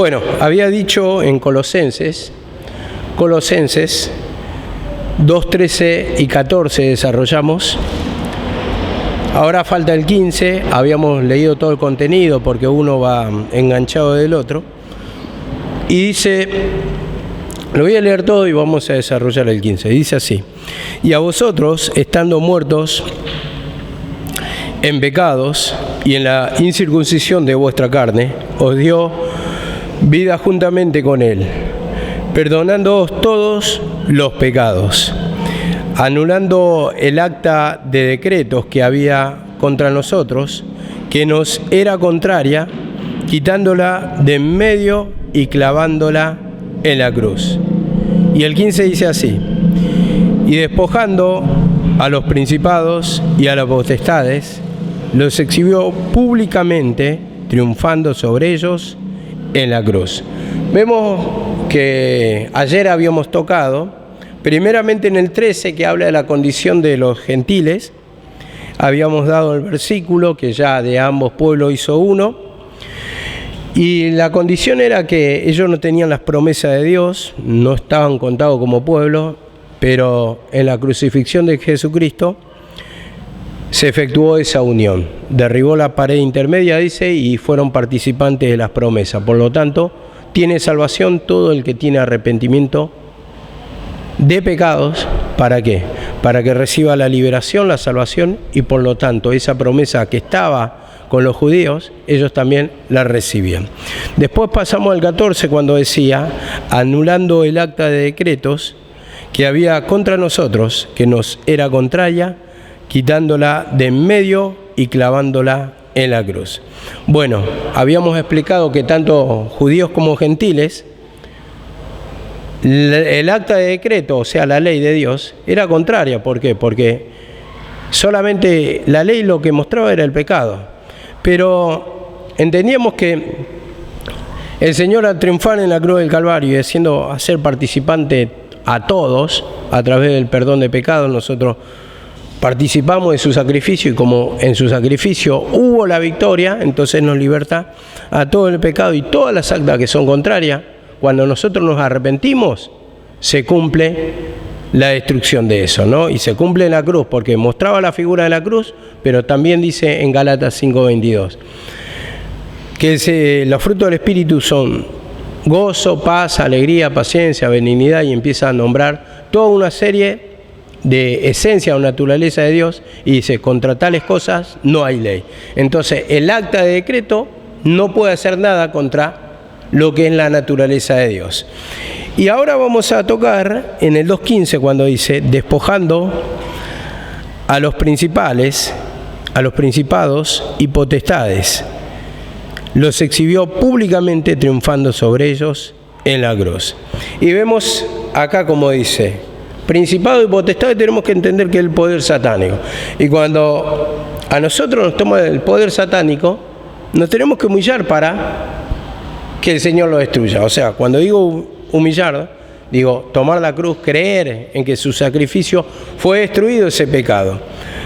Bueno, había dicho en Colosenses 2, 13 y 14 desarrollamos. Ahora falta el 15, habíamos leído todo el contenido porque uno va enganchado del otro. Y dice, lo voy a leer todo y vamos a desarrollar el 15. Dice así: y a vosotros, estando muertos en pecados y en la incircuncisión de vuestra carne, os dio vida juntamente con Él, perdonándoos todos los pecados, anulando el acta de decretos que había contra nosotros, que nos era contraria, quitándola de en medio y clavándola en la cruz. Y el 15 dice así: y despojando a los principados y a las potestades, los exhibió públicamente, triunfando sobre ellos en la cruz. Vemos que ayer habíamos tocado, primeramente en el 13, que habla de la condición de los gentiles. Habíamos dado el versículo que ya de ambos pueblos hizo uno. Y la condición era que ellos no tenían las promesas de Dios, no estaban contados como pueblo, pero en la crucifixión de Jesucristo se efectuó esa unión. Derribó la pared intermedia, dice, y fueron participantes de las promesas. Por lo tanto, tiene salvación todo el que tiene arrepentimiento de pecados. ¿Para qué? Para que reciba la liberación, la salvación, y por lo tanto esa promesa que estaba con los judíos, ellos también la recibían. Después pasamos al 14, cuando decía, anulando el acta de decretos que había contra nosotros, que nos era contraria, quitándola de en medio y clavándola en la cruz. Bueno, habíamos explicado que tanto judíos como gentiles, el acta de decreto, o sea, la ley de Dios, era contraria. ¿Por qué? Porque solamente la ley lo que mostraba era el pecado. Pero entendíamos que el Señor, al triunfar en la cruz del Calvario y hacer participante a todos a través del perdón de pecados, nosotros participamos de su sacrificio, y como en su sacrificio hubo la victoria, entonces nos liberta a todo el pecado y todas las actas que son contrarias. Cuando nosotros nos arrepentimos, se cumple la destrucción de eso, ¿no? Y se cumple en la cruz, porque mostraba la figura de la cruz, pero también dice en Gálatas 5:22 que los frutos del Espíritu son gozo, paz, alegría, paciencia, benignidad, y empieza a nombrar toda una serie de esencia o naturaleza de Dios, y dice, contra tales cosas no hay ley. Entonces el acta de decreto no puede hacer nada contra lo que es la naturaleza de Dios. Y ahora vamos a tocar en el 2.15, cuando dice, despojando a los principales, a los principados y potestades, los exhibió públicamente, triunfando sobre ellos en la cruz. Y vemos acá como dice, principado y potestades, tenemos que entender que es el poder satánico. Y cuando a nosotros nos toma el poder satánico, nos tenemos que humillar para que el Señor lo destruya. O sea, cuando digo humillar, digo tomar la cruz, creer en que su sacrificio fue destruido ese pecado.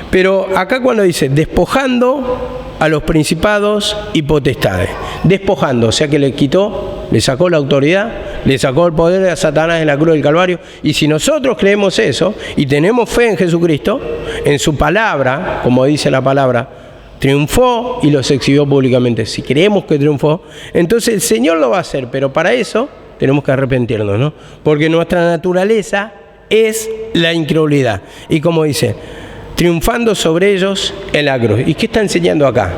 Pero acá cuando dice despojando a los principados y potestades, despojando, o sea que le quitó, le sacó la autoridad, le sacó el poder a Satanás en la cruz del Calvario. Y si nosotros creemos eso y tenemos fe en Jesucristo, en su palabra, como dice la palabra, triunfó y los exhibió públicamente. Si creemos que triunfó, entonces el Señor lo va a hacer, pero para eso tenemos que arrepentirnos, ¿no? Porque nuestra naturaleza es la incredulidad. Y como dice, triunfando sobre ellos en la cruz. ¿Y qué está enseñando acá?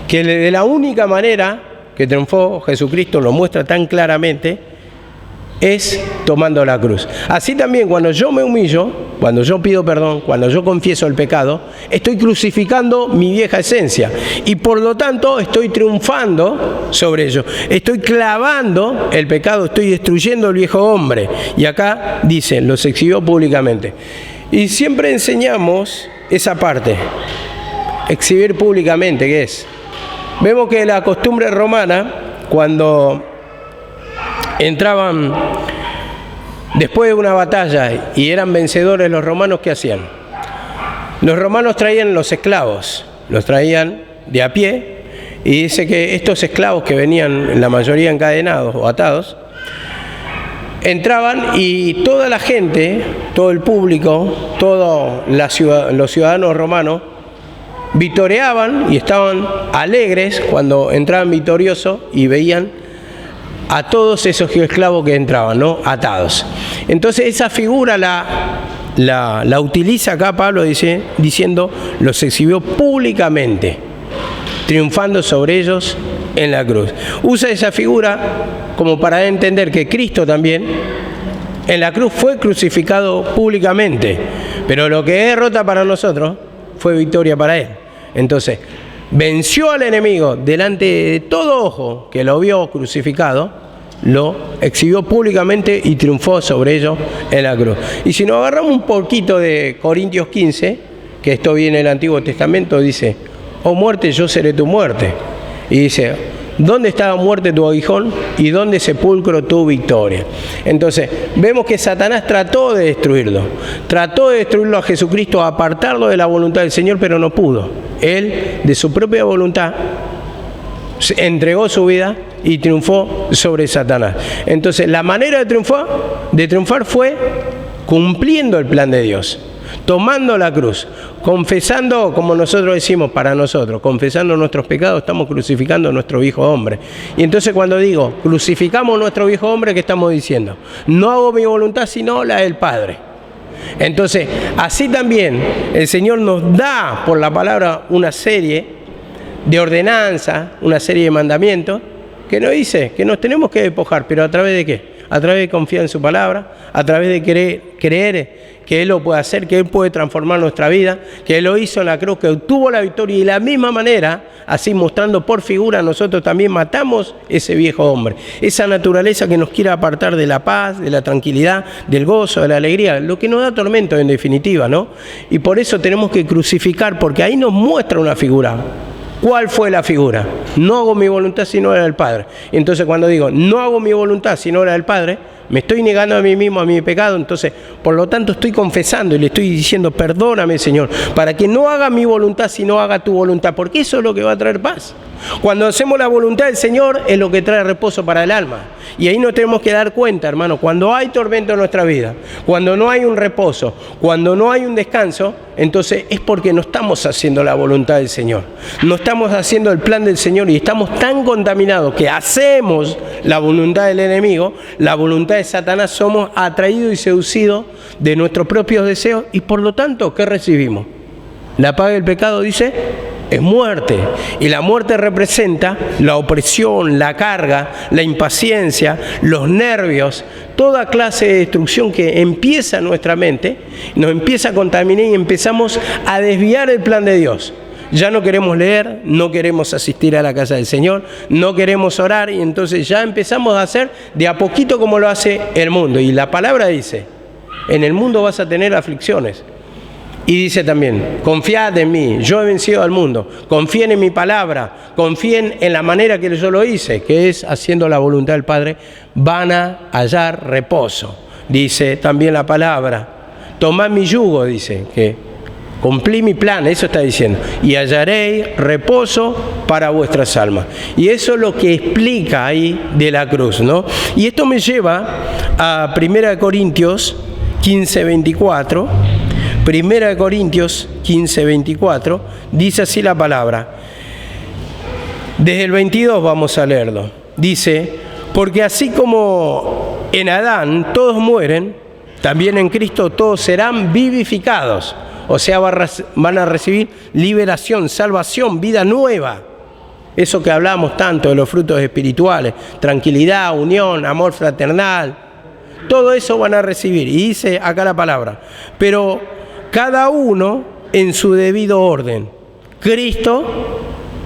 Que de la única manera que triunfó Jesucristo, lo muestra tan claramente, es tomando la cruz. Así también cuando yo me humillo, cuando yo pido perdón, cuando yo confieso el pecado, estoy crucificando mi vieja esencia y por lo tanto estoy triunfando sobre ello. Estoy clavando el pecado, estoy destruyendo el viejo hombre. Y acá dice, los exhibió públicamente. Y siempre enseñamos esa parte, exhibir públicamente, ¿qué es? Vemos que la costumbre romana, cuando entraban después de una batalla y eran vencedores los romanos, ¿qué hacían? Los romanos traían los esclavos, los traían de a pie Y dice que estos esclavos que venían, la mayoría encadenados o atados, entraban y toda la gente, todo el público, todos los ciudadanos romanos, vitoreaban y estaban alegres cuando entraban victoriosos y veían a todos esos esclavos que entraban, ¿no? Atados. Entonces esa figura la utiliza acá Pablo diciendo, los exhibió públicamente, triunfando sobre ellos en la cruz. Usa esa figura como para entender que Cristo también en la cruz fue crucificado públicamente, pero lo que es derrota para nosotros fue victoria para Él. Entonces, venció al enemigo delante de todo ojo que lo vio crucificado, lo exhibió públicamente y triunfó sobre ellos en la cruz. Y si nos agarramos un poquito de Corintios 15, que esto viene en el Antiguo Testamento, dice, oh muerte, yo seré tu muerte. Y dice, ¿dónde estaba muerte tu aguijón y dónde sepulcro tu victoria? Entonces, vemos que Satanás trató de destruirlo a Jesucristo, apartarlo de la voluntad del Señor, pero no pudo. Él, de su propia voluntad, entregó su vida y triunfó sobre Satanás. Entonces, la manera de triunfar fue cumpliendo el plan de Dios, tomando la cruz, confesando, como nosotros decimos para nosotros, confesando nuestros pecados, estamos crucificando a nuestro viejo hombre. Y entonces cuando digo, crucificamos nuestro viejo hombre, ¿qué estamos diciendo? No hago mi voluntad sino la del Padre. Entonces, así también el Señor nos da por la palabra una serie de ordenanzas, una serie de mandamientos, que nos dice que nos tenemos que despojar, pero ¿a través de qué? A través de confiar en su palabra, a través de creer que Él lo puede hacer, que Él puede transformar nuestra vida, que Él lo hizo en la cruz, que obtuvo la victoria, y de la misma manera, así mostrando por figura, nosotros también matamos ese viejo hombre, esa naturaleza que nos quiere apartar de la paz, de la tranquilidad, del gozo, de la alegría, lo que nos da tormento en definitiva, ¿no? Y por eso tenemos que crucificar, porque ahí nos muestra una figura. ¿Cuál fue la figura? No hago mi voluntad sino la del Padre. Entonces cuando digo, no hago mi voluntad sino la del Padre, me estoy negando a mí mismo, a mi pecado. Entonces, por lo tanto, estoy confesando y le estoy diciendo, perdóname, Señor, para que no haga mi voluntad sino haga tu voluntad, porque eso es lo que va a traer paz. Cuando hacemos la voluntad del Señor es lo que trae reposo para el alma. Y ahí nos tenemos que dar cuenta, hermano, cuando hay tormento en nuestra vida, cuando no hay un reposo, cuando no hay un descanso, entonces es porque no estamos haciendo la voluntad del Señor. No estamos haciendo el plan del Señor y estamos tan contaminados que hacemos la voluntad del enemigo, la voluntad de Satanás, somos atraídos y seducidos de nuestros propios deseos y por lo tanto, ¿qué recibimos? La paga del pecado, dice, es muerte. Y la muerte representa la opresión, la carga, la impaciencia, los nervios, toda clase de destrucción que empieza en nuestra mente, nos empieza a contaminar y empezamos a desviar el plan de Dios. Ya no queremos leer, no queremos asistir a la casa del Señor, no queremos orar y entonces ya empezamos a hacer de a poquito como lo hace el mundo. Y la palabra dice, en el mundo vas a tener aflicciones. Y dice también, confiad en mí, yo he vencido al mundo, confíen en mi palabra, confíen en la manera que yo lo hice, que es haciendo la voluntad del Padre, van a hallar reposo. Dice también la palabra, tomad mi yugo, dice, que cumplí mi plan, eso está diciendo, y hallaréis reposo para vuestras almas. Y eso es lo que explica ahí de la cruz, ¿no? Y esto me lleva a 1 Corintios 15, 24. 1 Corintios 15, 24, dice así la palabra. Desde el 22 vamos a leerlo. Dice, porque así como en Adán todos mueren, también en Cristo todos serán vivificados. O sea, van a recibir liberación, salvación, vida nueva. Eso que hablamos tanto de los frutos espirituales, tranquilidad, unión, amor fraternal, todo eso van a recibir. Y dice acá la palabra, pero cada uno en su debido orden. Cristo,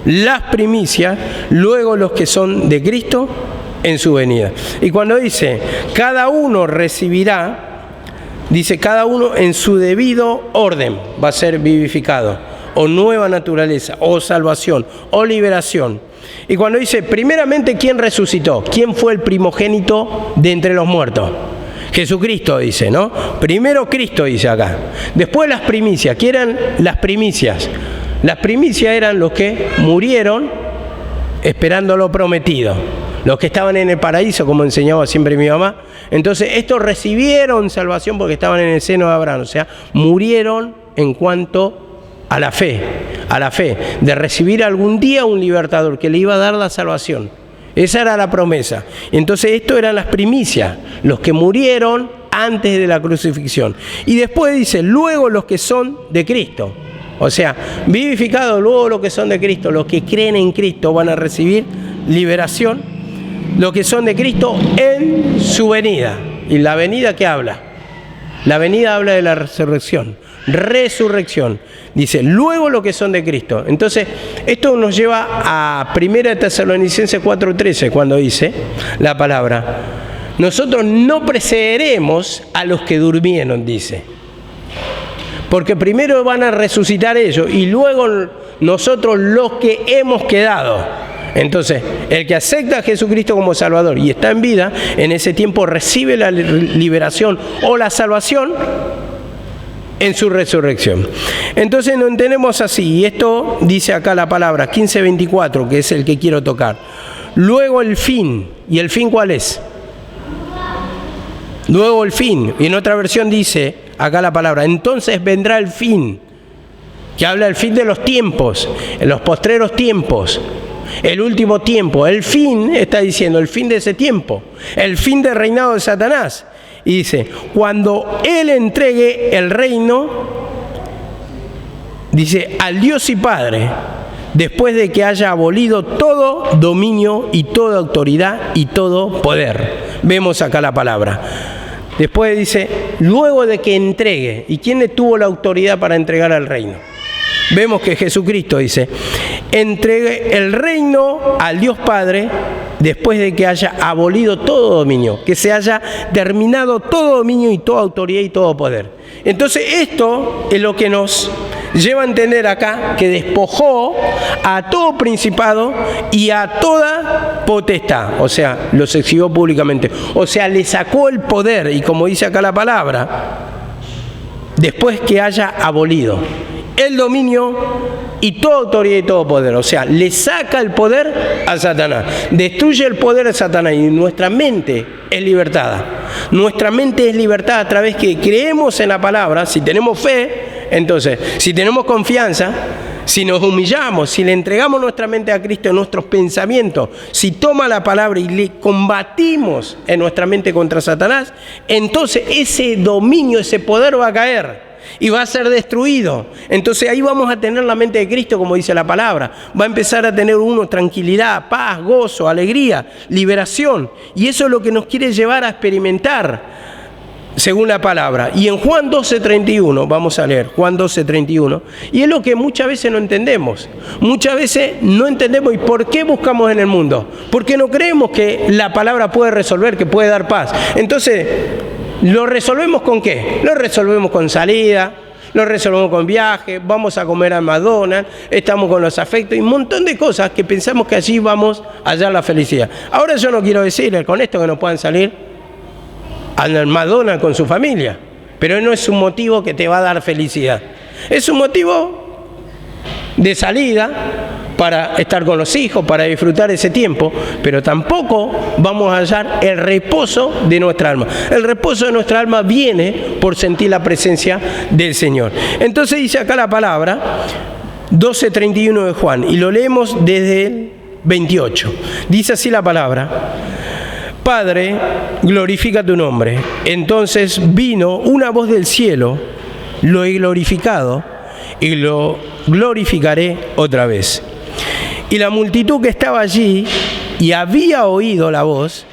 las primicias, luego los que son de Cristo en su venida. Y cuando dice, cada uno recibirá, dice, cada uno en su debido orden va a ser vivificado, o nueva naturaleza, o salvación, o liberación. Y cuando dice, primeramente, ¿quién resucitó? ¿Quién fue el primogénito de entre los muertos? Jesucristo, dice, ¿no? Primero Cristo, dice acá. Después las primicias. ¿Qué eran las primicias? Las primicias eran los que murieron esperando lo prometido. Los que estaban en el paraíso, como enseñaba siempre mi mamá. Entonces, estos recibieron salvación porque estaban en el seno de Abraham. O sea, murieron en cuanto a la fe, de recibir algún día un libertador que le iba a dar la salvación. Esa era la promesa. Entonces, esto eran las primicias, los que murieron antes de la crucifixión. Y después dice, luego los que son de Cristo. O sea, vivificados, luego los que son de Cristo, los que creen en Cristo van a recibir liberación. Los que son de Cristo en su venida. ¿Y la venida qué habla? La venida habla de la resurrección. Resurrección. Dice, luego los que son de Cristo. Entonces, esto nos lleva a 1 Tesalonicenses 4:13, cuando dice la palabra, nosotros no precederemos a los que durmieron, dice. Porque primero van a resucitar ellos y luego nosotros los que hemos quedado. Entonces, el que acepta a Jesucristo como Salvador y está en vida, en ese tiempo recibe la liberación o la salvación en su resurrección. Entonces lo entendemos así, y esto dice acá la palabra 15:24, que es el que quiero tocar. Luego el fin, ¿y el fin cuál es? Luego el fin, y en otra versión dice acá la palabra, entonces vendrá el fin, que habla del fin de los tiempos, en los postreros tiempos. El último tiempo, el fin, está diciendo, el fin de ese tiempo, el fin del reinado de Satanás. Y dice, cuando Él entregue el reino, dice, al Dios y Padre, después de que haya abolido todo dominio y toda autoridad y todo poder. Vemos acá la palabra. Después dice, luego de que entregue. ¿Y quién le tuvo la autoridad para entregar al reino? Vemos que Jesucristo dice, entregue el reino al Dios Padre después de que haya abolido todo dominio, que se haya terminado todo dominio y toda autoridad y todo poder. Entonces esto es lo que nos lleva a entender acá que despojó a todo principado y a toda potestad, o sea, los exhibió públicamente, o sea, le sacó el poder, y como dice acá la palabra, después que haya abolido el dominio y toda autoridad y todo poder, o sea, le saca el poder a Satanás, destruye el poder de Satanás, y nuestra mente es libertada. Nuestra mente es libertada a través que creemos en la palabra. Si tenemos fe, entonces, si tenemos confianza, si nos humillamos, si le entregamos nuestra mente a Cristo, nuestros pensamientos, si toma la palabra y le combatimos en nuestra mente contra Satanás, entonces ese dominio, ese poder va a caer y va a ser destruido. Entonces ahí vamos a tener la mente de Cristo, como dice la palabra. Va a empezar a tener uno tranquilidad, paz, gozo, alegría, liberación. Y eso es lo que nos quiere llevar a experimentar, según la palabra. Y en Juan 12:31, vamos a leer Juan 12:31, y es lo que muchas veces no entendemos. Muchas veces no entendemos. ¿Y por qué buscamos en el mundo? Porque no creemos que la palabra puede resolver, que puede dar paz. Entonces, ¿lo resolvemos con qué? Lo resolvemos con salida, lo resolvemos con viaje, vamos a comer a McDonald's, estamos con los afectos y un montón de cosas que pensamos que allí vamos a hallar la felicidad. Ahora yo no quiero decirles con esto que no puedan salir al McDonald's con su familia, pero no es un motivo que te va a dar felicidad. Es un motivo de salida para estar con los hijos, para disfrutar ese tiempo, pero tampoco vamos a hallar el reposo de nuestra alma. El reposo de nuestra alma viene por sentir la presencia del Señor. Entonces dice acá la palabra, 12:31 de Juan, y lo leemos desde el 28. Dice así la palabra: Padre, glorifica tu nombre. Entonces vino una voz del cielo, lo he glorificado y lo glorificaré otra vez. Y la multitud que estaba allí y había oído la voz,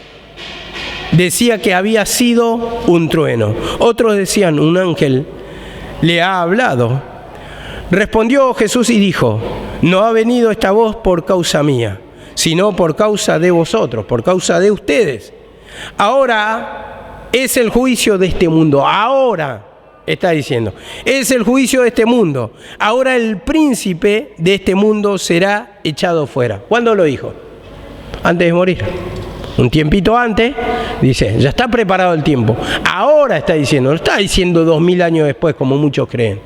decía que había sido un trueno. Otros decían, un ángel le ha hablado. Respondió Jesús y dijo, no ha venido esta voz por causa mía, sino por causa de vosotros, por causa de ustedes. Ahora es el juicio de este mundo. Ahora está diciendo, es el juicio de este mundo. Ahora el príncipe de este mundo será echado fuera. ¿Cuándo lo dijo? Antes de morir. Un tiempito antes, dice, ya está preparado el tiempo. Ahora está diciendo, no está diciendo 2000 años después, como muchos creen.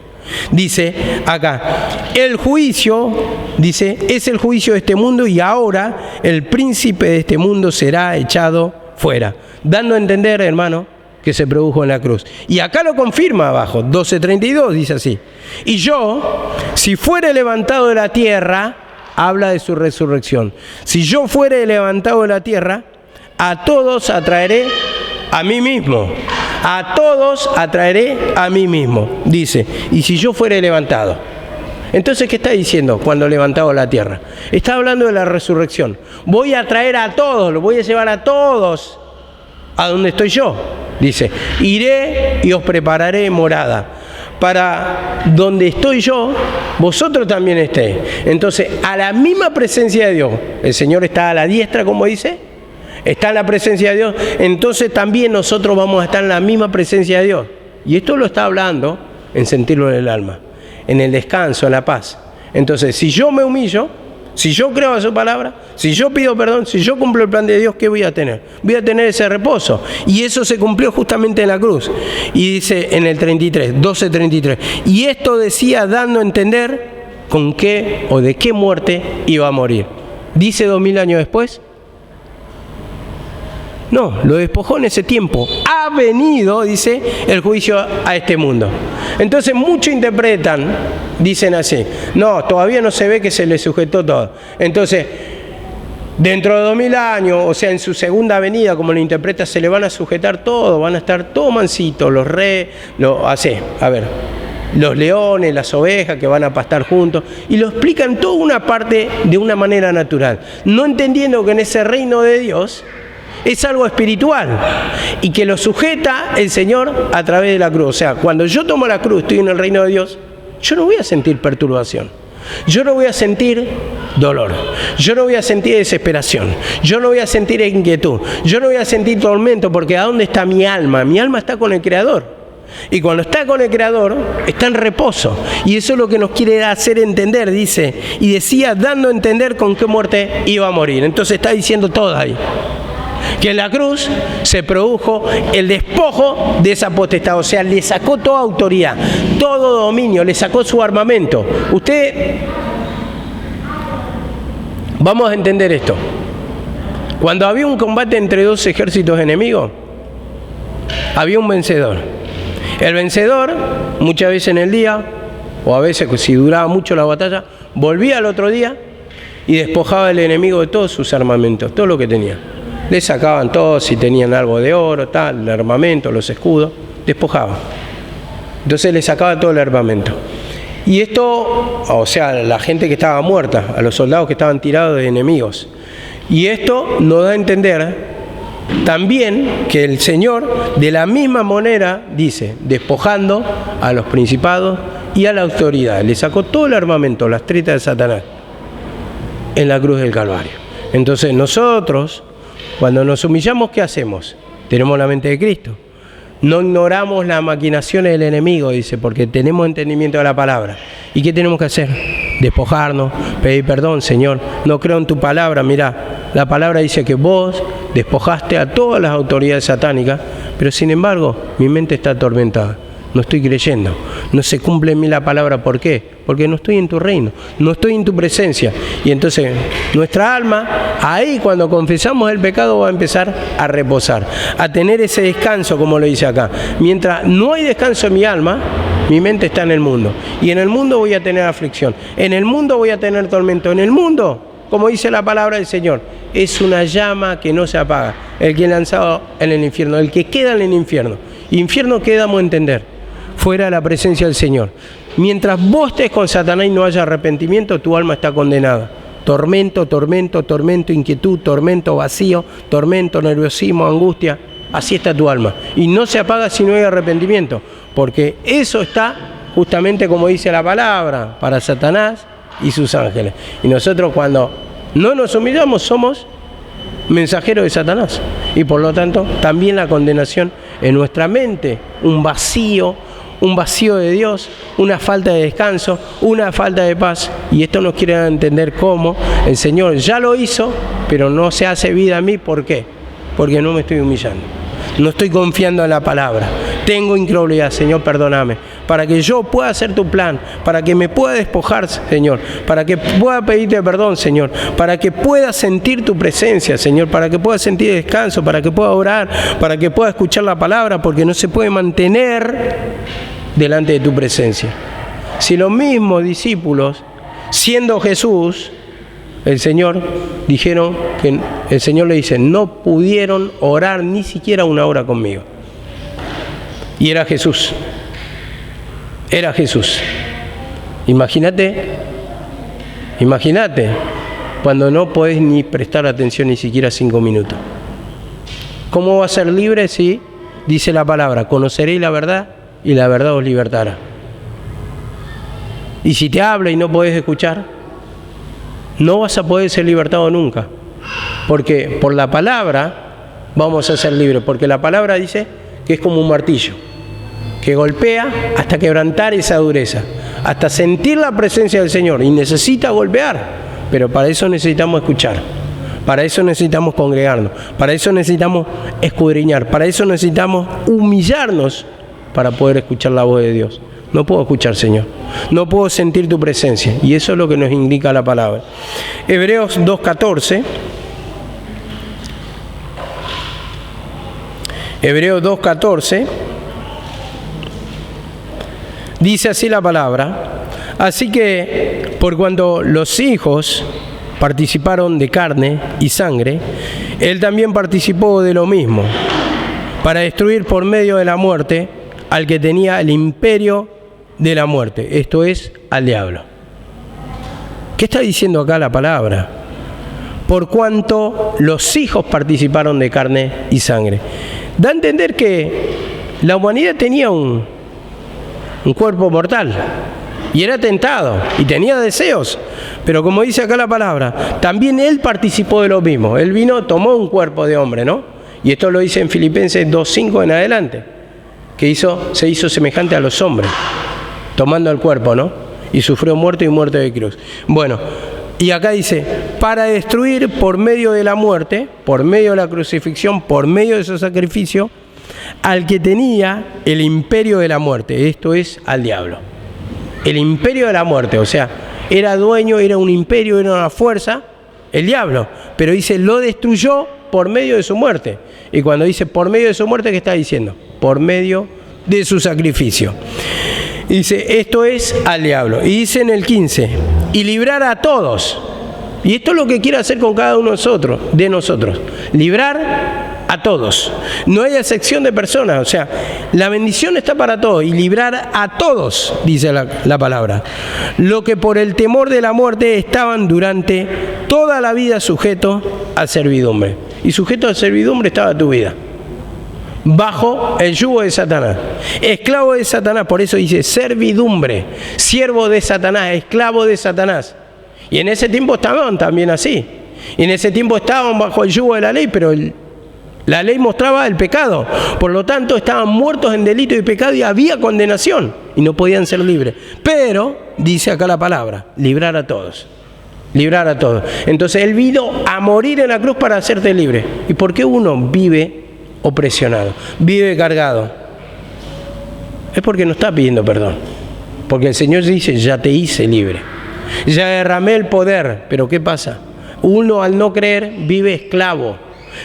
Dice acá, el juicio, dice, es el juicio de este mundo y ahora el príncipe de este mundo será echado fuera. Dando a entender, hermano, que se produjo en la cruz. Y acá lo confirma abajo, 12:32, dice así. Y yo, si fuere levantado de la tierra, habla de su resurrección. Si yo fuere levantado de la tierra, a todos atraeré a mí mismo. A todos atraeré a mí mismo, dice. Y si yo fuere levantado. Entonces, ¿qué está diciendo cuando levantado la tierra? Está hablando de la resurrección. Voy a traer a todos, los voy a llevar a todos a donde estoy yo. Dice, iré y os prepararé morada. Para donde estoy yo, vosotros también estéis. Entonces, a la misma presencia de Dios, el Señor está a la diestra, como dice, está en la presencia de Dios, entonces también nosotros vamos a estar en la misma presencia de Dios. Y esto lo está hablando en sentirlo en el alma, en el descanso, en la paz. Entonces, si yo me humillo, si yo creo a su palabra, si yo pido perdón, si yo cumplo el plan de Dios, ¿qué voy a tener? Voy a tener ese reposo. Y eso se cumplió justamente en la cruz. Y dice en el 33, 12:33. Y esto decía dando a entender con qué o de qué muerte iba a morir. ¿Dice 2000 años después? No, lo despojó en ese tiempo. Ha venido, dice, el juicio a este mundo. Entonces muchos interpretan, dicen así, no, todavía no se ve que se le sujetó todo. Entonces, dentro de 2000 años, o sea, en su segunda venida, como lo interpreta, se le van a sujetar todo, van a estar todos mansitos, los los leones, las ovejas que van a pastar juntos, y lo explican toda una parte de una manera natural, no entendiendo que en ese reino de Dios es algo espiritual y que lo sujeta el Señor a través de la cruz. O sea, cuando yo tomo la cruz, estoy en el reino de Dios, yo no voy a sentir perturbación, yo no voy a sentir dolor, yo no voy a sentir desesperación, yo no voy a sentir inquietud, yo no voy a sentir tormento, porque ¿a dónde está mi alma? Mi alma está con el Creador. Y cuando está con el Creador, está en reposo. Y eso es lo que nos quiere hacer entender, dice. Y decía, dando a entender con qué muerte iba a morir. Entonces está diciendo todo ahí. Que en la cruz se produjo el despojo de esa potestad, o sea, le sacó toda autoridad, todo dominio, le sacó su armamento. Vamos a entender esto. Cuando había un combate entre dos ejércitos enemigos, había un vencedor. El vencedor, muchas veces en el día, o a veces si duraba mucho la batalla, volvía al otro día y despojaba al enemigo de todos sus armamentos, todo lo que tenía. Le sacaban todo, si tenían algo de oro, tal, el armamento, los escudos, despojaban. Entonces le sacaba todo el armamento. Y esto, o sea, la gente que estaba muerta, a los soldados que estaban tirados de enemigos. Y esto nos da a entender también que el Señor, de la misma manera, dice, despojando a los principados y a la autoridad. Le sacó todo el armamento, las tretas de Satanás, en la cruz del Calvario. Entonces nosotros, cuando nos humillamos, ¿qué hacemos? Tenemos la mente de Cristo. No ignoramos las maquinaciones del enemigo, dice, porque tenemos entendimiento de la palabra. ¿Y qué tenemos que hacer? Despojarnos, pedir perdón, Señor. No creo en tu palabra. Mirá, la palabra dice que vos despojaste a todas las autoridades satánicas, pero sin embargo, mi mente está atormentada. No estoy creyendo, no se cumple en mí la palabra. ¿Por qué? Porque no estoy en tu reino, no estoy en tu presencia. Y entonces nuestra alma, ahí cuando confesamos el pecado, va a empezar a reposar, a tener ese descanso, como lo dice acá. Mientras no hay descanso en mi alma, mi mente está en el mundo. Y en el mundo voy a tener aflicción, en el mundo voy a tener tormento, en el mundo, como dice la palabra del Señor, es una llama que no se apaga. El que es lanzado en el infierno, el que queda en el infierno. Infierno, ¿qué damos a entender? Fuera de la presencia del Señor. Mientras vos estés con Satanás y no haya arrepentimiento, tu alma está condenada. Tormento, tormento, tormento, inquietud, tormento, vacío, tormento, nerviosismo, angustia. Así está tu alma. Y no se apaga si no hay arrepentimiento. Porque eso está justamente como dice la palabra, para Satanás y sus ángeles. Y nosotros cuando no nos humillamos somos mensajeros de Satanás. Y por lo tanto también la condenación en nuestra mente, un vacío de Dios, una falta de descanso, una falta de paz. Y esto nos quiere entender cómo el Señor ya lo hizo, pero no se hace vida a mí. ¿Por qué? Porque no me estoy humillando, no estoy confiando en la palabra. tengo incredulidad, Señor, perdóname, para que yo pueda hacer tu plan, para que me pueda despojar, Señor, para que pueda pedirte perdón, Señor, para que pueda sentir tu presencia, Señor, para que pueda sentir descanso, para que pueda orar, para que pueda escuchar la palabra, porque no se puede mantener delante de tu presencia. Si los mismos discípulos, siendo Jesús, el Señor, dijeron que el Señor le dice, no pudieron orar ni siquiera una hora conmigo. Y era Jesús. Era Jesús. Imagínate cuando no podés ni prestar atención ni siquiera 5 minutos. ¿Cómo va a ser libre si dice la palabra, conoceréis la verdad y la verdad os libertará? Y si te habla y no podés escuchar, no vas a poder ser libertado nunca, porque por la palabra vamos a ser libres, porque la palabra dice que es como un martillo, que golpea hasta quebrantar esa dureza, hasta sentir la presencia del Señor, y necesita golpear, pero para eso necesitamos escuchar, para eso necesitamos congregarnos, para eso necesitamos escudriñar, para eso necesitamos humillarnos para poder escuchar la voz de Dios. No puedo escuchar, Señor. No puedo sentir tu presencia. Y eso es lo que nos indica la palabra. Hebreos 2:14. Hebreos 2:14. Dice así la palabra. Así que, por cuanto los hijos participaron de carne y sangre, Él también participó de lo mismo, para destruir por medio de la muerte al que tenía el imperio de la muerte, esto es, al diablo. ¿Qué está diciendo acá la palabra? Por cuanto los hijos participaron de carne y sangre. Da a entender que la humanidad tenía un cuerpo mortal y era tentado y tenía deseos, pero como dice acá la palabra, también Él participó de lo mismo. Él vino, tomó un cuerpo de hombre, ¿no? Y esto lo dice en Filipenses 2:5 en adelante, que se hizo semejante a los hombres, tomando el cuerpo, ¿no? Y sufrió muerte y muerte de cruz. Bueno, y acá dice, para destruir por medio de la muerte, por medio de la crucifixión, por medio de su sacrificio, al que tenía el imperio de la muerte, esto es, al diablo. El imperio de la muerte, o sea, era dueño, era un imperio, era una fuerza, el diablo, pero dice, lo destruyó por medio de su muerte. Y cuando dice por medio de su muerte, ¿qué está diciendo? Por medio de su sacrificio. Dice, esto es al diablo. Y dice en el 15, y librar a todos. Y esto es lo que quiere hacer con cada uno de nosotros. Librar a todos. No hay excepción de personas. O sea, la bendición está para todos. Y librar a todos, dice la palabra. Lo que por el temor de la muerte estaban durante toda la vida sujetos a servidumbre. Y sujeto a servidumbre estaba tu vida. Bajo el yugo de Satanás, esclavo de Satanás, por eso dice servidumbre, siervo de Satanás, esclavo de Satanás. Y en ese tiempo estaban también así, y en ese tiempo estaban bajo el yugo de la ley, pero la ley mostraba el pecado, por lo tanto estaban muertos en delito y pecado y había condenación, y no podían ser libres. Pero, dice acá la palabra, librar a todos. Librar a todos. Entonces Él vino a morir en la cruz para hacerte libre. ¿Y por qué uno vive opresionado, vive cargado? Es porque no está pidiendo perdón, porque el Señor dice, ya te hice libre, ya derramé el poder. Pero ¿qué pasa? Uno al no creer vive esclavo,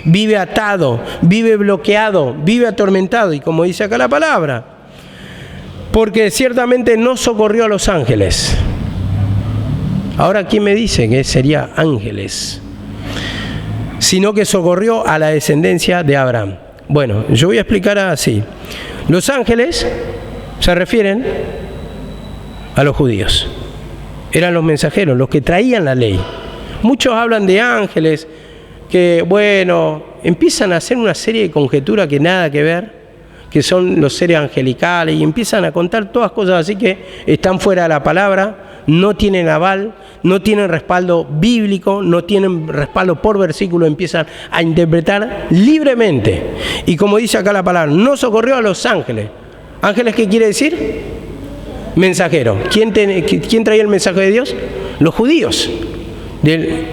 vive atado, vive bloqueado, vive atormentado. Y como dice acá la palabra, porque ciertamente no socorrió a los ángeles. Ahora, ¿quién me dice que sería ángeles? Sino que socorrió a la descendencia de Abraham. Bueno, yo voy a explicar así. Los ángeles se refieren a los judíos. Eran los mensajeros, los que traían la ley. Muchos hablan de ángeles que, bueno, empiezan a hacer una serie de conjeturas que nada que ver, que son los seres angelicales, y empiezan a contar todas cosas así que están fuera de la palabra, no tienen aval, no tienen respaldo bíblico, no tienen respaldo por versículo, empiezan a interpretar libremente. Y como dice acá la palabra, no socorrió a los ángeles. ¿Ángeles qué quiere decir? Mensajero. ¿Quién traía el mensaje de Dios? Los judíos.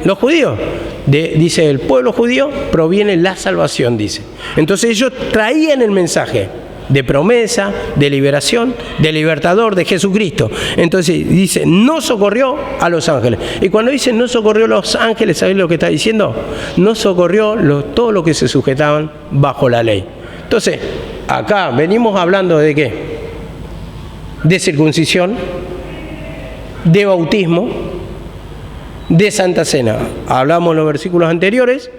Los judíos. Dice, del pueblo judío proviene la salvación, dice. Entonces ellos traían el mensaje. de promesa, de liberación, de libertador, de Jesucristo. Entonces dice, no socorrió a los ángeles. Y cuando dice no socorrió a los ángeles, ¿sabéis lo que está diciendo? No socorrió todo lo que se sujetaban bajo la ley. Entonces, acá venimos hablando de ¿qué? De circuncisión, de bautismo, de Santa Cena. Hablamos en los versículos anteriores.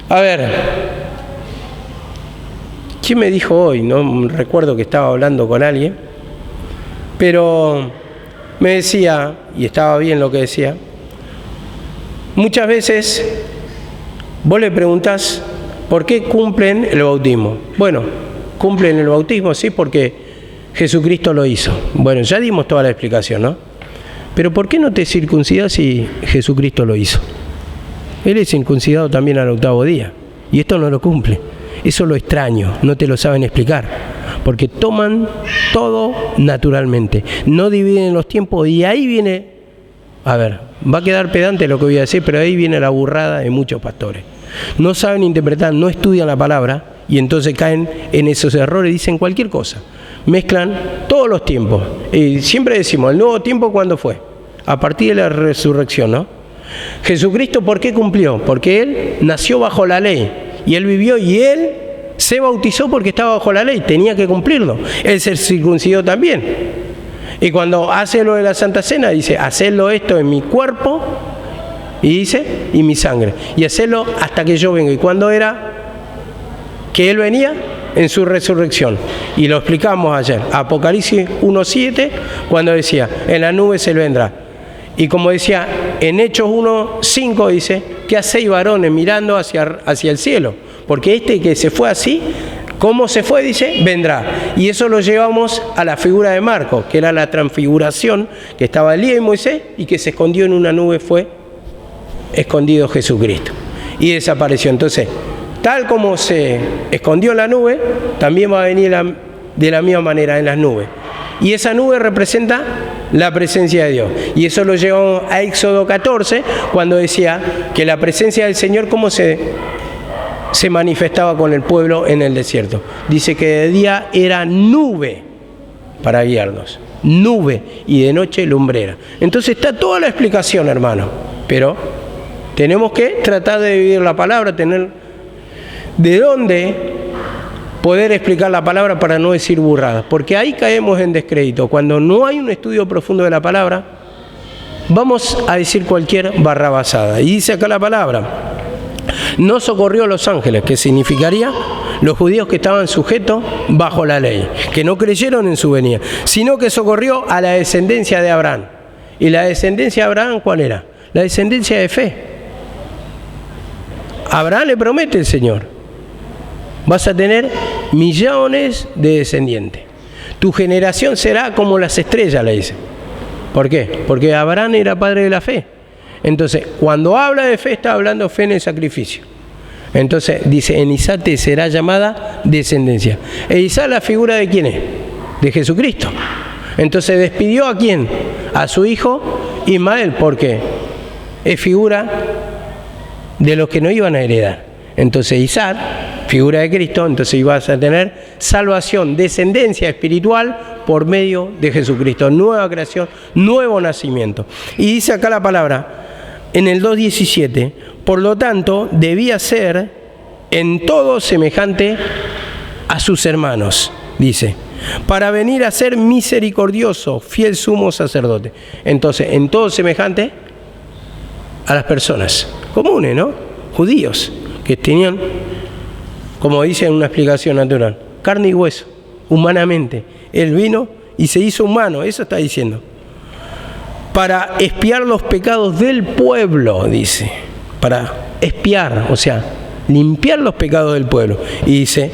A ver, ¿quién me dijo hoy? No recuerdo que estaba hablando con alguien, pero me decía, y estaba bien lo que decía, muchas veces vos le preguntás ¿por qué cumplen el bautismo? Bueno, cumplen el bautismo, sí, porque Jesucristo lo hizo. Bueno, ya dimos toda la explicación, ¿no? Pero ¿por qué no te circuncidas si Jesucristo lo hizo? Él es circuncidado también al 8º día, y esto no lo cumple. Eso es lo extraño, no te lo saben explicar, porque toman todo naturalmente, no dividen los tiempos, y ahí viene, a ver, va a quedar pedante lo que voy a decir, pero ahí viene la burrada de muchos pastores. No saben interpretar, no estudian la palabra, y entonces caen en esos errores, dicen cualquier cosa. Mezclan todos los tiempos. Y siempre decimos, ¿el nuevo tiempo cuándo fue? A partir de la resurrección, ¿no? Jesucristo, ¿por qué cumplió? Porque Él nació bajo la ley. Y Él vivió y Él se bautizó porque estaba bajo la ley. Tenía que cumplirlo. Él se circuncidó también. Y cuando hace lo de la Santa Cena, dice, hacedlo esto en mi cuerpo, y dice, y mi sangre. Y hacedlo hasta que yo venga. ¿Y cuándo era que Él venía? En su resurrección. Y lo explicamos ayer. Apocalipsis 1:7, cuando decía, en la nube se vendrá. Y como decía, en Hechos 1:5 dice, ¿qué hacéis varones mirando hacia el cielo? Porque este que se fue así, ¿cómo se fue? Dice, vendrá. Y eso lo llevamos a la figura de Marcos, que era la transfiguración, que estaba Elías y Moisés, y que se escondió en una nube, fue escondido Jesucristo. Y desapareció. Entonces, tal como se escondió en la nube, también va a venir de la misma manera en las nubes. Y esa nube representa la presencia de Dios. Y eso lo llevamos a Éxodo 14, cuando decía que la presencia del Señor, ¿cómo se manifestaba con el pueblo en el desierto? Dice que de día era nube para guiarnos, nube, y de noche lumbrera. Entonces está toda la explicación, hermano. Pero tenemos que tratar de vivir la palabra, tener de dónde poder explicar la palabra para no decir burradas, porque ahí caemos en descrédito. Cuando no hay un estudio profundo de la palabra, vamos a decir cualquier barrabasada. Y dice acá la palabra, no socorrió a los ángeles, que significaría los judíos que estaban sujetos bajo la ley, que no creyeron en su venida, sino que socorrió a la descendencia de Abraham. ¿Y la descendencia de Abraham cuál era? La descendencia de fe. Abraham le promete el Señor, vas a tener millones de descendientes. Tu generación será como las estrellas, le dice. ¿Por qué? Porque Abraham era padre de la fe. Entonces, cuando habla de fe, está hablando fe en el sacrificio. Entonces, dice, en Isaac te será llamada descendencia. ¿E Isaac la figura de quién es? De Jesucristo. Entonces, ¿despidió a quién? A su hijo Ismael, porque es figura de los que no iban a heredar. Entonces, Isaac, figura de Cristo, entonces ibas a tener salvación, descendencia espiritual por medio de Jesucristo, nueva creación, nuevo nacimiento. Y dice acá la palabra, en el 2:17, por lo tanto, debía ser en todo semejante a sus hermanos, dice, para venir a ser misericordioso, fiel sumo sacerdote. Entonces, en todo semejante a las personas comunes, ¿no? Judíos, que tenían, como dice en una explicación natural, carne y hueso, humanamente. Él vino y se hizo humano, eso está diciendo. Para expiar los pecados del pueblo, dice. Para expiar, o sea, limpiar los pecados del pueblo. Y dice,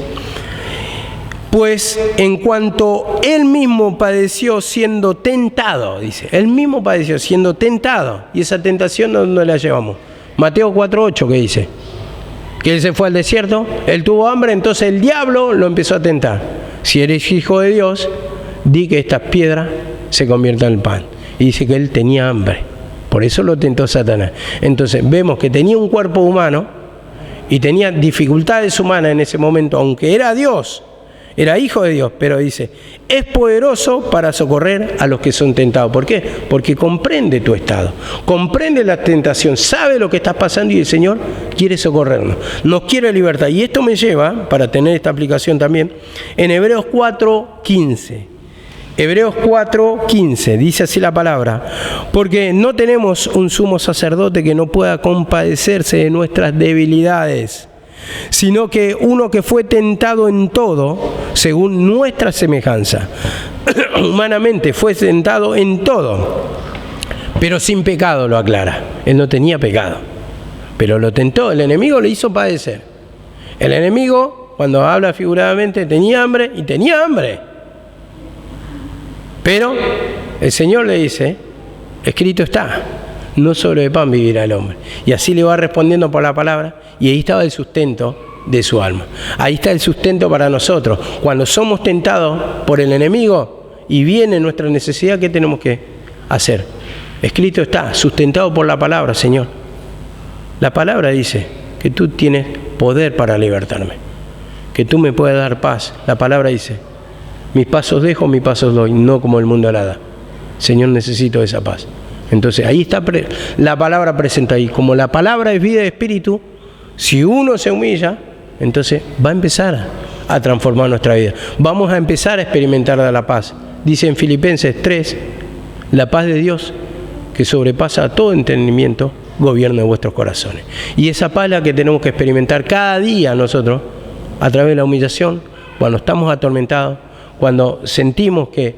pues en cuanto él mismo padeció siendo tentado, dice, él mismo padeció siendo tentado. Y esa tentación, ¿dónde la llevamos? Mateo 4:8, que dice que él se fue al desierto, él tuvo hambre, entonces el diablo lo empezó a tentar. Si eres hijo de Dios, di que estas piedras se conviertan en pan. Y dice que él tenía hambre, por eso lo tentó Satanás. Entonces vemos que tenía un cuerpo humano y tenía dificultades humanas en ese momento, aunque era Dios. era hijo de Dios, pero dice, es poderoso para socorrer a los que son tentados. ¿Por qué? Porque comprende tu estado, comprende la tentación, sabe lo que estás pasando y el Señor quiere socorrernos, nos quiere libertar. Y esto me lleva, para tener esta aplicación también, en Hebreos 4:15. Hebreos 4:15, dice así la palabra, porque no tenemos un sumo sacerdote que no pueda compadecerse de nuestras debilidades, sino que uno que fue tentado en todo, según nuestra semejanza. Humanamente fue tentado en todo, pero sin pecado, lo aclara. Él no tenía pecado, pero lo tentó, el enemigo le hizo padecer. El enemigo, cuando habla figuradamente, tenía hambre y tenía hambre. Pero el Señor le dice, escrito está, no solo de pan vivirá el hombre. Y así le va respondiendo por la palabra, y ahí estaba el sustento de su alma. Ahí está el sustento para nosotros. Cuando somos tentados por el enemigo y viene nuestra necesidad, ¿qué tenemos que hacer? Escrito está, sustentado por la palabra, Señor. La palabra dice que tú tienes poder para libertarme, que tú me puedes dar paz. La palabra dice, mis pasos dejo, mis pasos doy, no como el mundo la da. Señor, necesito esa paz. Entonces ahí está la palabra presente ahí. Como la palabra es vida y espíritu, si uno se humilla, entonces va a empezar a transformar nuestra vida. Vamos a empezar a experimentar la paz. Dice en Filipenses 3, la paz de Dios, que sobrepasa todo entendimiento, gobierne vuestros corazones. Y esa paz es la que tenemos que experimentar cada día nosotros, a través de la humillación, cuando estamos atormentados, cuando sentimos que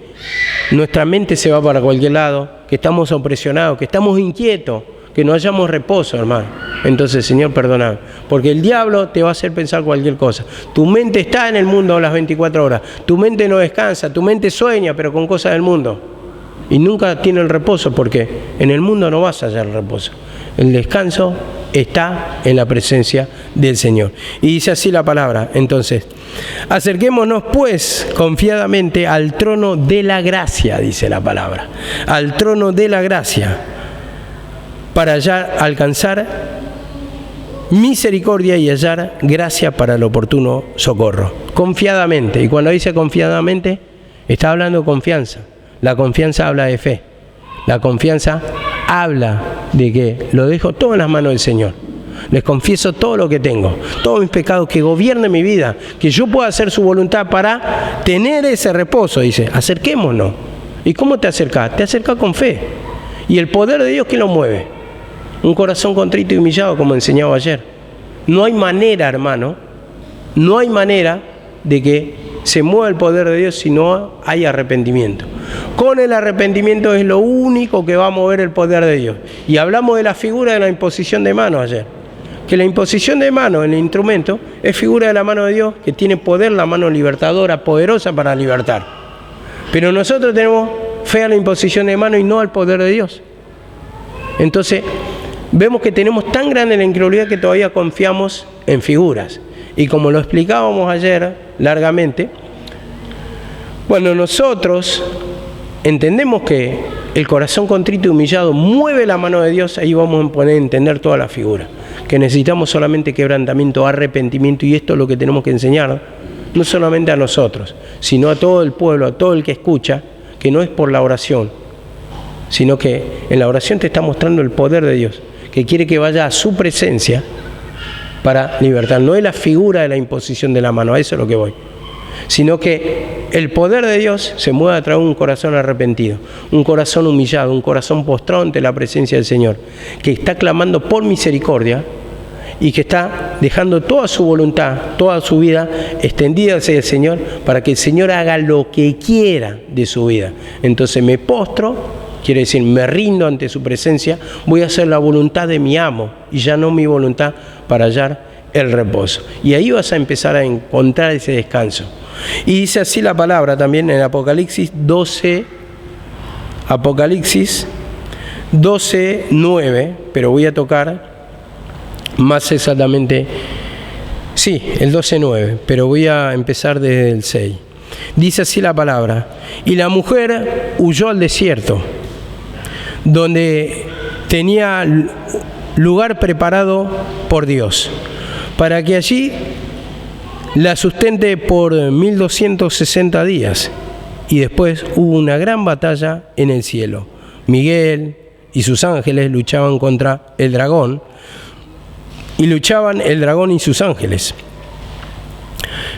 nuestra mente se va para cualquier lado, que estamos opresionados, que estamos inquietos, que no hayamos reposo, hermano. Entonces, Señor, perdóname, porque el diablo te va a hacer pensar cualquier cosa. Tu mente está en el mundo las 24 horas, tu mente no descansa, tu mente sueña, pero con cosas del mundo. Y nunca tiene el reposo, porque en el mundo no vas a hallar el reposo. El descanso está en la presencia del Señor. Y dice así la palabra, entonces, acerquémonos pues confiadamente al trono de la gracia, dice la palabra, al trono de la gracia, para alcanzar misericordia y hallar gracia para el oportuno socorro. Confiadamente, y cuando dice confiadamente, está hablando de confianza. La confianza habla de fe. La confianza habla de que lo dejo todo en las manos del Señor. Les confieso todo lo que tengo, todos mis pecados, que gobierne mi vida, que yo pueda hacer su voluntad para tener ese reposo. Dice, acerquémonos. ¿Y cómo te acercás? Te acercás con fe. Y el poder de Dios, ¿quién lo mueve? Un corazón contrito y humillado, como enseñaba ayer. No hay manera, hermano, no hay manera de que se mueva el poder de Dios si no hay arrepentimiento. Con el arrepentimiento es lo único que va a mover el poder de Dios. Y hablamos de la figura de la imposición de manos ayer. Que la imposición de manos en el instrumento es figura de la mano de Dios, que tiene poder, la mano libertadora, poderosa para libertar. Pero nosotros tenemos fe a la imposición de manos y no al poder de Dios. Entonces, vemos que tenemos tan grande la incredulidad que todavía confiamos en figuras. Y como lo explicábamos ayer largamente, cuando nosotros entendemos que el corazón contrito y humillado mueve la mano de Dios, ahí vamos a poder entender toda la figura. Que necesitamos solamente quebrantamiento, arrepentimiento, y esto es lo que tenemos que enseñar, no solamente a nosotros, sino a todo el pueblo, a todo el que escucha, que no es por la oración, sino que en la oración te está mostrando el poder de Dios, que quiere que vaya a su presencia para libertar. No es la figura de la imposición de la mano, a eso es lo que voy, sino que el poder de Dios se mueve a través de un corazón arrepentido, un corazón humillado, un corazón postrado ante la presencia del Señor, que está clamando por misericordia y que está dejando toda su voluntad, toda su vida extendida hacia el Señor, para que el Señor haga lo que quiera de su vida. Entonces me postro, quiere decir, me rindo ante su presencia, voy a hacer la voluntad de mi amo y ya no mi voluntad, para hallar el reposo. Y ahí vas a empezar a encontrar ese descanso. Y dice así la palabra también en Apocalipsis 12:9, pero voy a tocar más exactamente, sí, el 12:9, pero voy a empezar desde el 6. Dice así la palabra: y la mujer huyó al desierto, donde tenía lugar preparado por Dios, para que allí la sustente por 1260 días. Y después hubo una gran batalla en el cielo. Miguel y sus ángeles luchaban contra el dragón. Y luchaban el dragón y sus ángeles.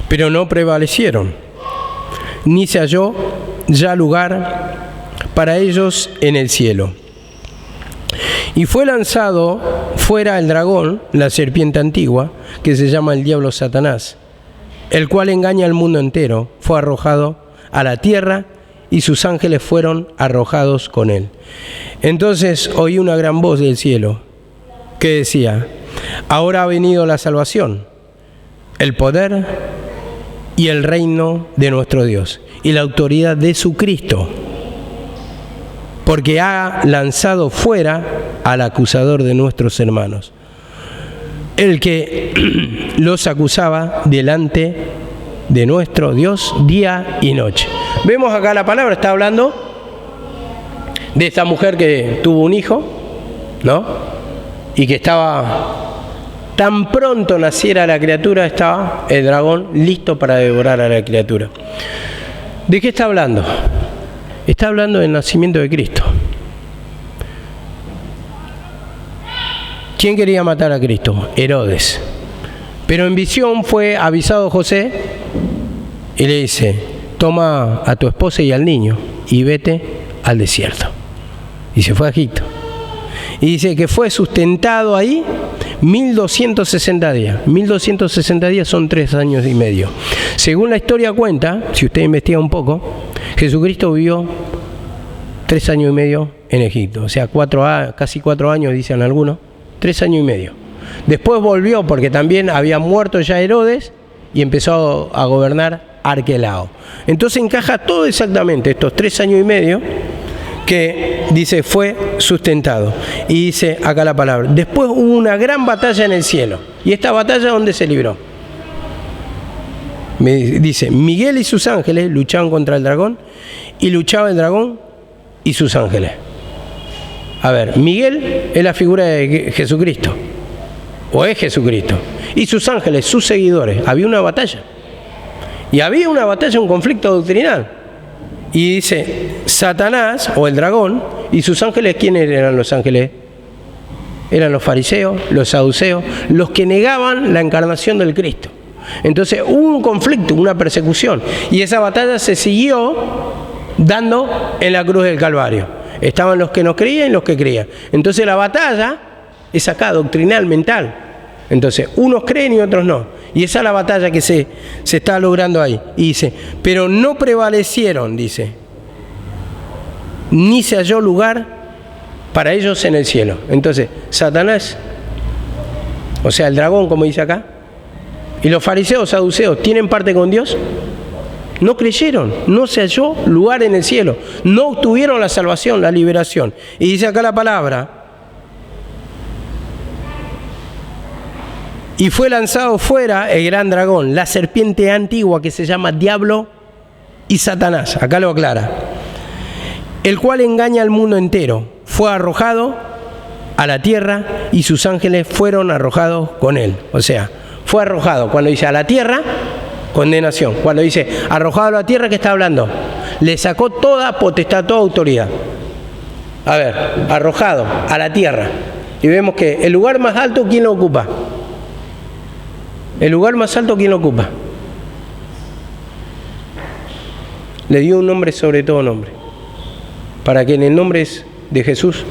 Pero no prevalecieron, ni se halló ya lugar para ellos en el cielo. Y fue lanzado fuera el dragón, la serpiente antigua, que se llama el diablo Satanás, el cual engaña al mundo entero. Fue arrojado a la tierra y sus ángeles fueron arrojados con él. Entonces oí una gran voz del cielo que decía: ahora ha venido la salvación, el poder y el reino de nuestro Dios y la autoridad de su Cristo, porque ha lanzado fuera al acusador de nuestros hermanos, el que los acusaba delante de nuestro Dios día y noche. Vemos acá la palabra, está hablando de esta mujer que tuvo un hijo, ¿no? Y que estaba, tan pronto naciera la criatura, estaba el dragón listo para devorar a la criatura. ¿De qué está hablando? Está hablando del nacimiento de Cristo. ¿Quién quería matar a Cristo? Herodes. Pero en visión fue avisado José y le dice: toma a tu esposa y al niño y vete al desierto. Y se fue a Egipto. Y dice que fue sustentado ahí 1260 días. 1260 días son 3 años y medio. Según la historia cuenta, si usted investiga un poco, Jesucristo vivió 3 años y medio en Egipto. O sea, casi 4 años, dicen algunos. 3 años y medio. Después volvió porque también había muerto ya Herodes y empezó a gobernar Arquelao. Entonces encaja todo exactamente estos 3 años y medio que dice fue sustentado. Y dice acá la palabra: después hubo una gran batalla en el cielo. ¿Y esta batalla dónde se libró? Dice: Miguel y sus ángeles luchaban contra el dragón, y luchaba el dragón y sus ángeles. A ver, Miguel es la figura de Jesucristo, o es Jesucristo, y sus ángeles, sus seguidores. Había una batalla, y había una batalla, un conflicto doctrinal. Y dice, Satanás, o el dragón, y sus ángeles. ¿Quiénes eran los ángeles? Eran los fariseos, los saduceos, los que negaban la encarnación del Cristo. Entonces hubo un conflicto, una persecución, y esa batalla se siguió dando en la cruz del Calvario. Estaban los que no creían y los que creían. Entonces la batalla es acá, doctrinal, mental. Entonces unos creen y otros no. Y esa es la batalla que se está logrando ahí. Y dice, pero no prevalecieron, dice, ni se halló lugar para ellos en el cielo. Entonces Satanás, o sea el dragón, como dice acá, y los fariseos, saduceos, ¿tienen parte con Dios? No creyeron, no se halló lugar en el cielo, no obtuvieron la salvación, la liberación. Y dice acá la palabra: y fue lanzado fuera el gran dragón, la serpiente antigua que se llama Diablo y Satanás, acá lo aclara, el cual engaña al mundo entero. Fue arrojado a la tierra y sus ángeles fueron arrojados con él. O sea, fue arrojado. Cuando dice a la tierra, condenación. Cuando dice arrojado a la tierra, ¿qué está hablando? Le sacó toda potestad, toda autoridad. A ver, arrojado a la tierra. Y vemos que el lugar más alto, ¿quién lo ocupa? El lugar más alto, ¿quién lo ocupa? Le dio un nombre sobre todo nombre, para que en el nombre de Jesús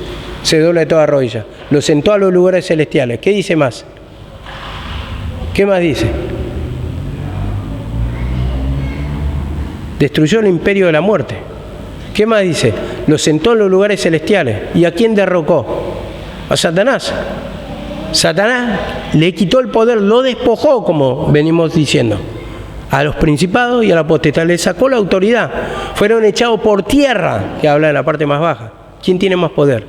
se doble toda rodilla. Lo sentó a los lugares celestiales. ¿Qué dice más? ¿Qué más dice? Destruyó el imperio de la muerte. ¿Qué más dice? Lo sentó en los lugares celestiales. ¿Y a quién derrocó? A Satanás. Satanás le quitó el poder, lo despojó, como venimos diciendo, a los principados y a la potestad. Le sacó la autoridad. Fueron echados por tierra, que habla de la parte más baja. ¿Quién tiene más poder?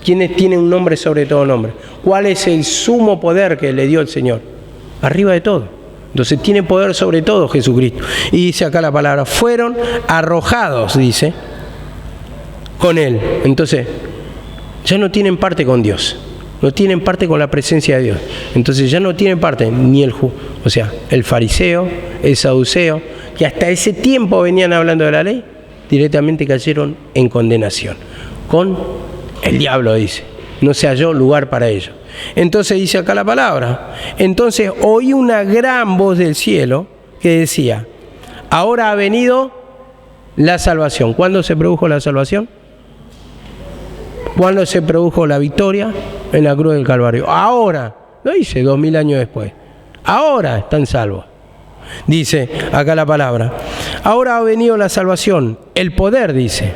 ¿Quién tiene un nombre sobre todo nombre? ¿Cuál es el sumo poder que le dio el Señor? Arriba de todo. Entonces tiene poder sobre todo Jesucristo. Y dice acá la palabra, fueron arrojados, dice, con él. Entonces, ya no tienen parte con Dios. No tienen parte con la presencia de Dios. Entonces ya no tienen parte ni el o sea, el fariseo, el saduceo, que hasta ese tiempo venían hablando de la ley, directamente cayeron en condenación. Con el diablo, dice, no se halló lugar para ellos. Entonces dice acá la palabra, entonces oí una gran voz del cielo que decía, ahora ha venido la salvación. ¿Cuándo se produjo la salvación? ¿Cuándo se produjo la victoria? En la cruz del Calvario. Ahora, no dice 2000 años después, ahora están salvos. Dice acá la palabra, ahora ha venido la salvación, el poder, dice,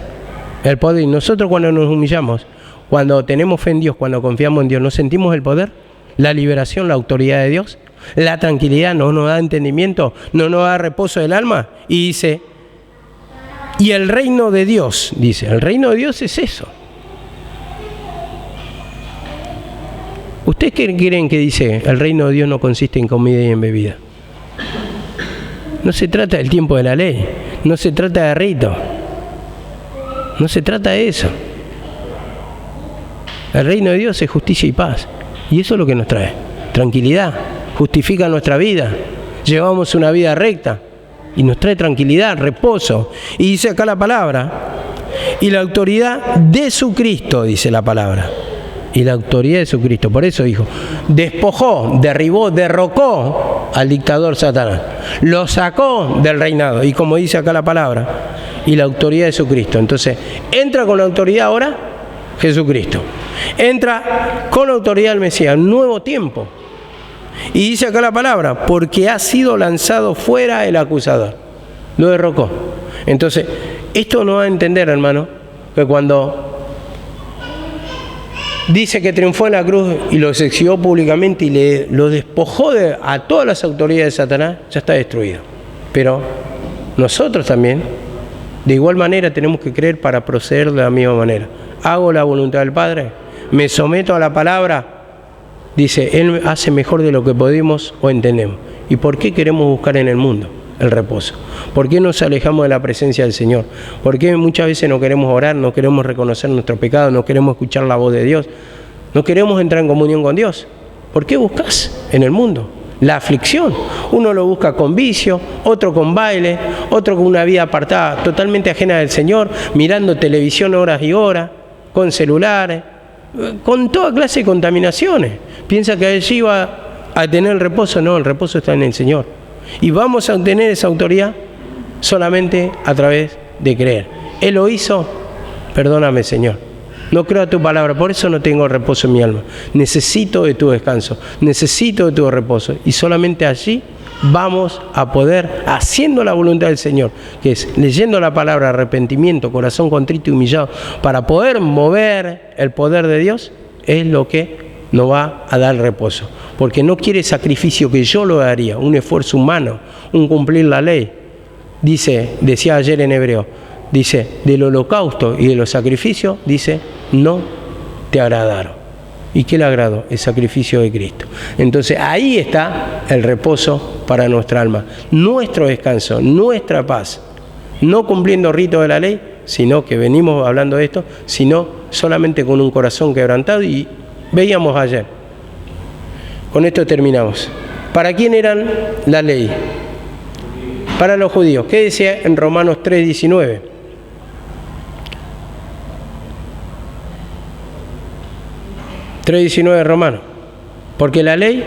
el poder. Y nosotros cuando nos humillamos, cuando tenemos fe en Dios, cuando confiamos en Dios, ¿no sentimos el poder? La liberación, la autoridad de Dios, la tranquilidad, no nos da entendimiento, no nos da reposo del alma. Y dice, y el reino de Dios, dice, el reino de Dios es eso. ¿Ustedes qué creen que dice? El reino de Dios no consiste en comida y en bebida. No se trata del tiempo de la ley, no se trata de rito, no se trata de eso. El reino de Dios es justicia y paz, y eso es lo que nos trae tranquilidad, justifica nuestra vida, llevamos una vida recta y nos trae tranquilidad, reposo. Y dice acá la palabra, y la autoridad de su Cristo, dice la palabra. Y la autoridad de su Cristo, por eso dijo, despojó, derribó, derrocó al dictador Satanás, lo sacó del reinado, y como dice acá la palabra, y la autoridad de su Cristo. Entonces, entra con la autoridad ahora Jesucristo, entra con la autoridad el Mesías, un nuevo tiempo. Y dice acá la palabra, porque ha sido lanzado fuera el acusador, lo derrocó. Entonces, esto nos va a entender, hermano, que cuando dice que triunfó en la cruz y los exhibió públicamente y lo despojó a todas las autoridades de Satanás, ya está destruido. Pero nosotros también, de igual manera, tenemos que creer para proceder de la misma manera. Hago la voluntad del Padre, me someto a la palabra, dice, Él hace mejor de lo que podemos o entendemos. ¿Y por qué queremos buscar en el mundo el reposo? ¿Por qué nos alejamos de la presencia del Señor? ¿Por qué muchas veces no queremos orar, no queremos reconocer nuestro pecado, no queremos escuchar la voz de Dios, no queremos entrar en comunión con Dios? ¿Por qué buscas en el mundo la aflicción? Uno lo busca con vicio, otro con baile, otro con una vida apartada, totalmente ajena del Señor, mirando televisión horas y horas, con celulares, con toda clase de contaminaciones. Piensa que allí va a tener reposo. No, el reposo está en el Señor. Y vamos a obtener esa autoridad solamente a través de creer. Él lo hizo, perdóname, Señor. No creo a tu palabra, por eso no tengo reposo en mi alma. Necesito de tu descanso, necesito de tu reposo. Y solamente allí vamos a poder, haciendo la voluntad del Señor, que es leyendo la palabra, arrepentimiento, corazón contrito y humillado, para poder mover el poder de Dios, es lo que nos va a dar reposo. Porque no quiere sacrificio que yo lo haría, un esfuerzo humano, un cumplir la ley. Decía ayer en Hebreo, dice, del holocausto y de los sacrificios, dice, no te agradaron. ¿Y qué le agradó? El sacrificio de Cristo. Entonces ahí está el reposo para nuestra alma, nuestro descanso, nuestra paz. No cumpliendo ritos de la ley, sino que venimos hablando de esto, sino solamente con un corazón quebrantado. Y veíamos ayer, con esto terminamos. ¿Para quién eran la ley? Para los judíos. ¿Qué decía en Romanos 3:19? ...3:19 de Romanos. Porque la ley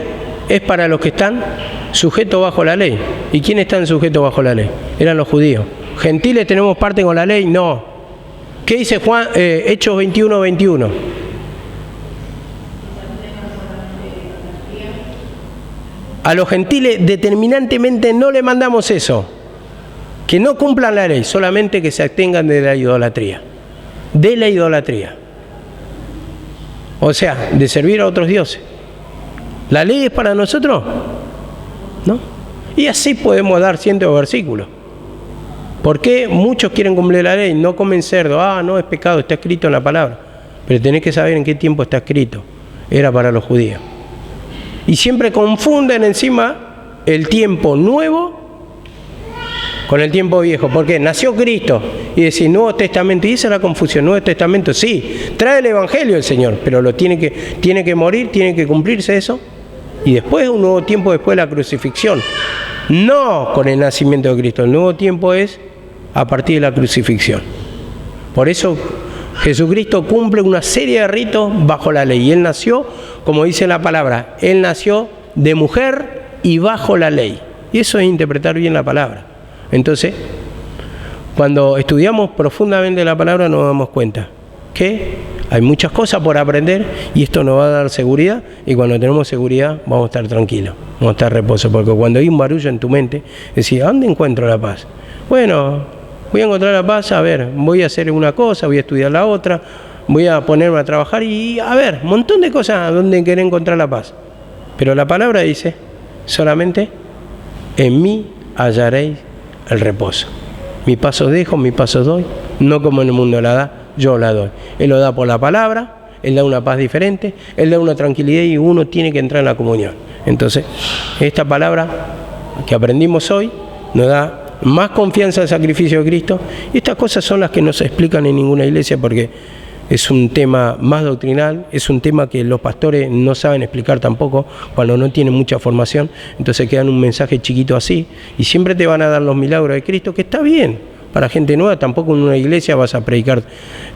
es para los que están sujetos bajo la ley. ¿Y quiénes están sujetos bajo la ley? Eran los judíos. ¿Gentiles tenemos parte con la ley? No. ¿Qué dice Hechos 21:21? A los gentiles determinantemente no le mandamos eso, que no cumplan la ley, solamente que se abstengan de la idolatría. De la idolatría. O sea, de servir a otros dioses. ¿La ley es para nosotros? ¿No? Y así podemos dar cientos de versículos. ¿Por qué muchos quieren cumplir la ley? No comen cerdo. Ah, no, es pecado, está escrito en la palabra. Pero tenés que saber en qué tiempo está escrito. Era para los judíos. Y siempre confunden encima el tiempo nuevo con el tiempo viejo. ¿Por qué? Nació Cristo y decís Nuevo Testamento. Y esa es la confusión. Nuevo Testamento, sí, trae el Evangelio el Señor, pero tiene que morir, tiene que cumplirse eso. Y después un nuevo tiempo después de la crucifixión. No con el nacimiento de Cristo. El nuevo tiempo es a partir de la crucifixión. Por eso Jesucristo cumple una serie de ritos bajo la ley. Y Él nació, como dice la palabra, Él nació de mujer y bajo la ley. Y eso es interpretar bien la palabra. Entonces, cuando estudiamos profundamente la palabra nos damos cuenta que hay muchas cosas por aprender y esto nos va a dar seguridad, y cuando tenemos seguridad vamos a estar tranquilos, vamos a estar en reposo, porque cuando hay un barullo en tu mente, decís, ¿a dónde encuentro la paz? Bueno, voy a encontrar la paz, a ver, voy a hacer una cosa, voy a estudiar la otra, voy a ponerme a trabajar y a ver, un montón de cosas donde querer encontrar la paz. Pero la palabra dice, solamente en mí hallaréis el reposo. Mi paso dejo, mi paso doy, no como en el mundo la da, yo la doy. Él lo da por la palabra, Él da una paz diferente, Él da una tranquilidad y uno tiene que entrar en la comunión. Entonces, esta palabra que aprendimos hoy nos da más confianza al sacrificio de Cristo. Y estas cosas son las que no se explican en ninguna iglesia porque es un tema más doctrinal, es un tema que los pastores no saben explicar tampoco cuando no tienen mucha formación, entonces quedan un mensaje chiquito así y siempre te van a dar los milagros de Cristo, que está bien para gente nueva, tampoco en una iglesia vas a predicar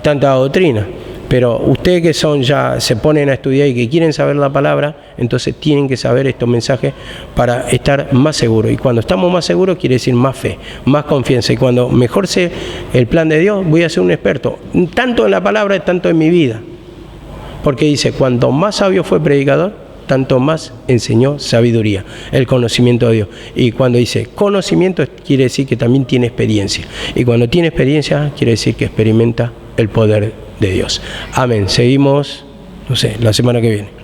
tanta doctrina, pero ustedes que son ya se ponen a estudiar y que quieren saber la palabra, entonces tienen que saber estos mensajes para estar más seguros, y cuando estamos más seguros quiere decir más fe, más confianza, y cuando mejor sé el plan de Dios voy a ser un experto, tanto en la palabra tanto en mi vida, porque dice, cuanto más sabio fue predicador, tanto más enseñó sabiduría, el conocimiento de Dios. Y cuando dice conocimiento quiere decir que también tiene experiencia, y cuando tiene experiencia quiere decir que experimenta el poder de Dios. Amén. Seguimos, no sé, la semana que viene.